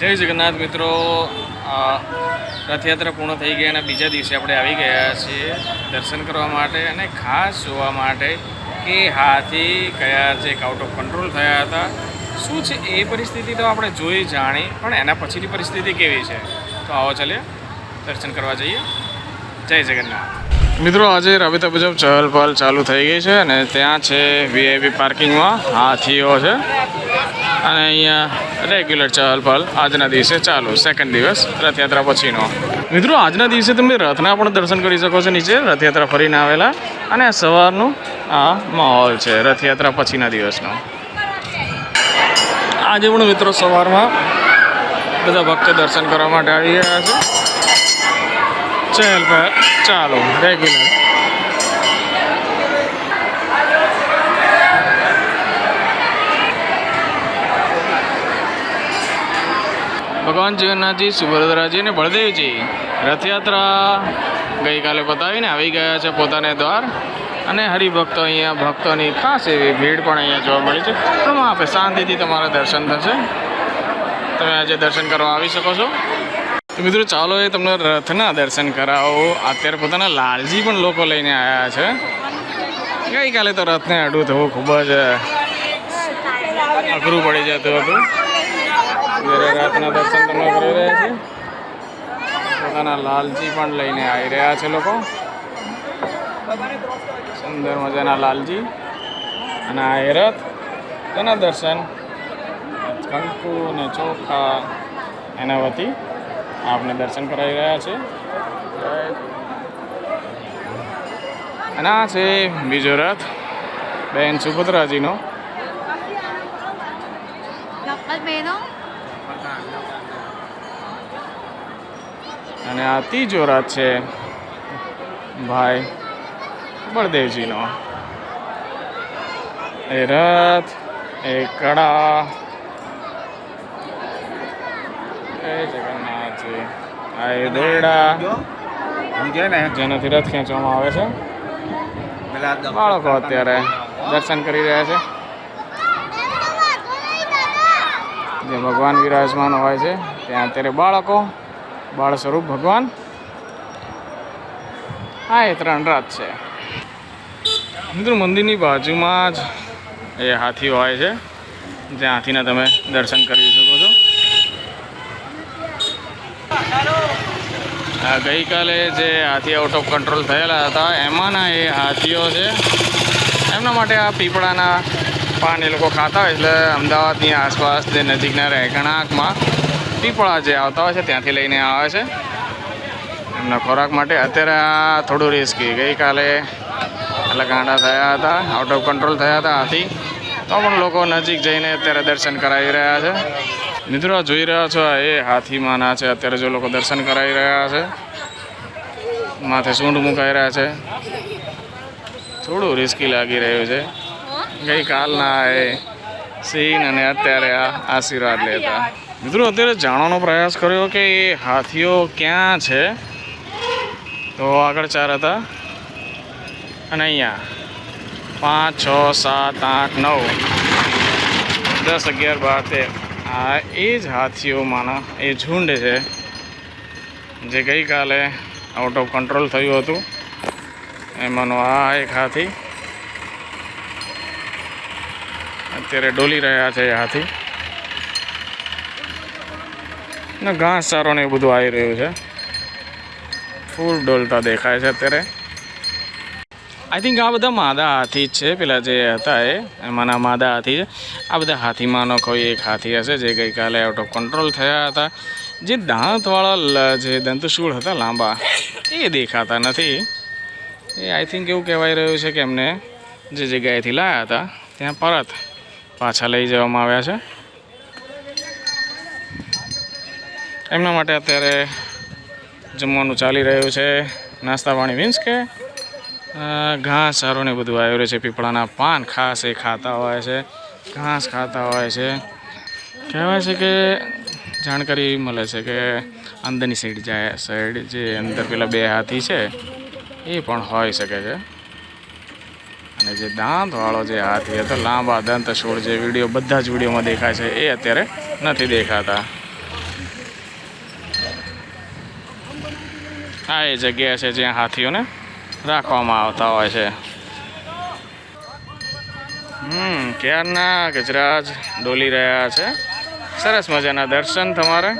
જય જગન્નાથ મિત્રો, રથયાત્રા પૂર્ણ થઈ ગઈ અને બીજા દિવસે આપણે આવી ગયા છીએ દર્શન કરવા માટે અને ખાસ જોવા માટે કે હાથી કયા જે આઉટ ઓફ કંટ્રોલ થયા હતા, શું છે એ પરિસ્થિતિ તો આપણે જોઈ જાણી, પણ એના પછીની પરિસ્થિતિ કેવી છે તો આવો ચાલીએ દર્શન કરવા જઈએ. જય જગન્નાથ મિત્રો. આજે રાબેતા મુજબ ચહલ પહલ ચાલુ થઈ ગઈ છે અને ત્યાં છે વીઆઈપી પાર્કિંગમાં હાથીઓ છે અને અહીંયા રેગ્યુલર ચહલ પહલ આજના દિવસે ચાલુ, સેકન્ડ દિવસ રથયાત્રા પછીનો. મિત્રો આજના દિવસે તમે રથના પણ દર્શન કરી શકો છો નીચે રથયાત્રા ફરીને આવેલા, અને સવારનું આ માહોલ છે રથયાત્રા પછીના દિવસનો. આજે પણ મિત્રો સવારમાં બધા ભક્તો દર્શન કરવા માટે આવી ગયા છે. ચહલ પહલ ચાલો રેગ્યુલર. ભગવાન જગન્નાથજી, સુભદ્રાજી અને બળદેવજી રથયાત્રા ગઈકાલે પતાવીને આવી ગયા છે પોતાને દ્વાર, અને હરિભક્તો અહીંયા ભક્તોની ખાસ એવી ભીડ પણ અહીંયા જોવા મળી છે. પણ આપણે શાંતિથી તમારા દર્શન થશે, તમે આજે દર્શન કરવા આવી શકો છો. તો મિત્રો ચાલો એ તમને રથના દર્શન કરાવો. અત્યારે પોતાના લાલજી પણ લોકો લઈને આવ્યા છે. ગઈકાલે તો રથને અડું થવું ખૂબ જ અઘરું પડી જતું હતું. રાતના દર્શન તમે કરી રહ્યા છે. પોતાના લાલજી પણ લઈને આવી રહ્યા છે લોકો, સુંદર મજાના લાલજી. અને આ એ રથ, તેના દર્શન કંકુ અને ચોખા એના વતી આપને દર્શન કરાવી રહ્યા છે. અને આ છે બીજો રથ બેન સુભદ્રાજીનો, અને આ ત્રીજો રથ છે ભાઈ બળદેવજીનો. એ રથ, એ કડા, એ જગન્નાથજી, આ એ દોરડા જેનાથી રથ ખેંચવામાં આવે છે. બાળકો અત્યારે દર્શન કરી રહ્યા છે. જે ભગવાન વિરાજમાન હોય છે ત્યાં અત્યારે બાળકો, બાળ સ્વરૂપ ભગવાન. હા, એ 3 રથ છે. મિત્રો મંદિરની બાજુમાં જ એ હાથી હોય છે, જ્યાં હાથીના તમે દર્શન કરી શકો છો. ગઈકાલે જે હાથી આઉટ ઓફ કંટ્રોલ થયેલા હતા એમાંના એ હાથીઓ છે. એમના માટે આ પીપળાના પાન એ લોકો ખાતા હોય, એટલે અમદાવાદની આસપાસ જે નજીકના રહેણાંકમાં પીપળા જે આવતા હોય છે ત્યાંથી લઈને આવે છે એમના ખોરાક માટે. અત્યારે આ થોડું રિસ્કી, ગઈકાલે એટલે ગાંડા થયા હતા, આઉટ ઓફ કંટ્રોલ થયા હતા હાથી, તો પણ લોકો નજીક જઈને અત્યારે દર્શન કરાવી રહ્યા છે. મિત્રો જોઈ રહ્યા છો એ હાથીમાંના છે. અત્યારે જો લોકો દર્શન કરાવી રહ્યા છે, માથે સૂંઢ મુકાઈ રહ્યા છે. થોડું રિસ્કી લાગી રહ્યું છે. ગઈકાલના એ સીન અને અત્યારે આ આશીર્વાદ લેતા. મિત્રો અત્યારે જાણવાનો પ્રયાસ કર્યો કે એ હાથીઓ ક્યાં છે. તો આગળ 4 હતા અને અહીંયા 5, 6, 7, 8, 9, 10, 11, 12, 13 આ એ જ હાથીઓમાંના એ ઝુંડ છે જે ગઈકાલે આઉટ ઓફ કંટ્રોલ થયું હતું. એમાંનો આ એક હાથી અત્યારે ડોલી રહ્યા છે. એ હાથી ને ઘાસ ચારો ને એ બધું આવી રહ્યું છે, ફૂલ ડોલતા દેખાય છે અત્યારે. આઈ થિંક આ બધા માદા હાથી જ છે, પેલા જે હતા એમાંના માદા હાથી છે. આ બધા હાથીમાંનો કોઈ એક હાથી હશે જે ગઈકાલે આઉટ ઓફ કંટ્રોલ થયા હતા. જે દાંતવાળા જે દંતશૂળ હતા લાંબા, એ દેખાતા નથી. એ આઈ થિંક એવું કહેવાય રહ્યું છે કે એમને જે જગ્યાએથી લાવ્યા હતા ત્યાં પરત પાછા લઈ જવામાં આવ્યા છે. એમના માટે અત્યારે જમવાનું ચાલી રહ્યું છે. નાસ્તા પાણી મીન્સ કે ઘાસ ચારો ને બધું આવી રહ્યું છે. પીપળાના પાન ખાસ એ ખાતા હોય છે, ઘાસ ખાતા હોય છે. કહેવાય છે કે જાણકારી મળે છે કે અંદરની સાઈડ જે અંદર પેલા 2 હાથી છે એ પણ હોઈ શકે છે. અને જે દાંતવાળો જે હાથી હતો, લાંબા દંતશૂળ, જે વિડીયો બધા જ વિડીયોમાં દેખાય છે એ અત્યારે નથી દેખાતા. આ એ જગ્યા છે જ્યાં હાથીઓને રાખવામાં આવતા હોય છે. ક્યારના ગજરાજ ડોલી રહ્યા છે. સરસ મજાના દર્શન તમારે.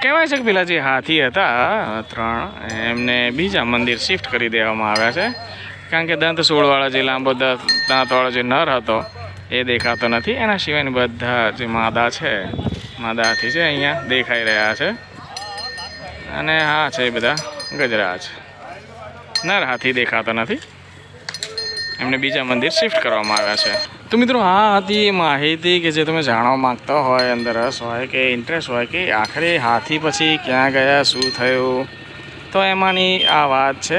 કહેવાય છે કે પેલા જે હાથી હતા 3 એમને બીજા મંદિર શિફ્ટ કરી દેવામાં આવ્યા છે, કારણ કે દંત સોળવાળા જે લાંબો દાંતવાળો જે નર હતો એ દેખાતો નથી. એના સિવાયના બધા જે માદા છે, માદા હાથી છે અહીંયા દેખાઈ રહ્યા છે. અને હા છે એ બધા ગજરાજ. નર હાથી દેખાતો નથી, એમને બીજા મંદિર શિફ્ટ કરવામાં આવ્યા છે. તો મિત્રો આ હતી એ માહિતી કે જે તમે જાણવા માગતા હોય, અંદર રસ હોય કે ઇન્ટરેસ્ટ હોય કે આખરે હાથી પછી ક્યાં ગયા, શું થયું, તો એમાંની આ વાત છે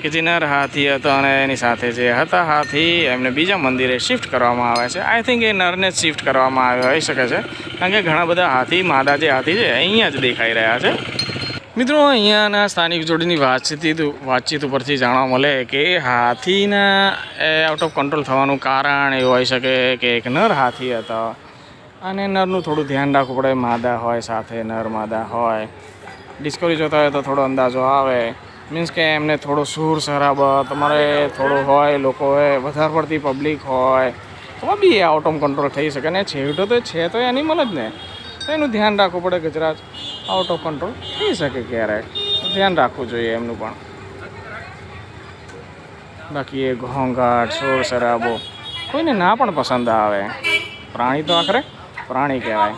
કે જે નર હાથી હતો અને એની સાથે જે હતા હાથી એમને બીજા મંદિરે શિફ્ટ કરવામાં આવ્યા છે. આઈ થિંક એ નરને જ શિફ્ટ કરવામાં આવ્યો હોઈ શકે છે, કારણ કે ઘણા બધા હાથી, માદા જે હાથી છે અહીંયા જ દેખાઈ રહ્યા છે. મિત્રો અહીંયાના સ્થાનિક જોડીની વાતચીત ઉપરથી જાણવા મળે કે હાથીના આઉટ ઓફ કંટ્રોલ થવાનું કારણ એવું હોઈ શકે કે એક નર હાથી હતો અને નરનું થોડું ધ્યાન રાખવું પડે. માદા હોય સાથે, નર માદા હોય. ડિસ્કવરી જોતા હોય તો થોડો અંદાજો આવે. મીન્સ કે એમને થોડો શોર શરાબા તમારે થોડું હોય, લોકો હોય, વધારે પડતી પબ્લિક હોય તો બી આઉટ ઓફ કંટ્રોલ થઈ શકે. ને છેવટો તો છે તો એનિમલ જ ને, તો એનું ધ્યાન રાખવું પડે. ગજરાજ આઉટ ઓફ કંટ્રોલ થઈ શકે ક્યારેક, ધ્યાન રાખવું જોઈએ એમનું પણ. બાકી એ ઘોંઘાટ, શોર શરાબો કોઈને ના પણ પસંદ આવે. પ્રાણી તો આખરે પ્રાણી કહેવાય.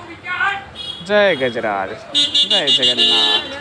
જય ગજરાજ, જય જગન્નાથ.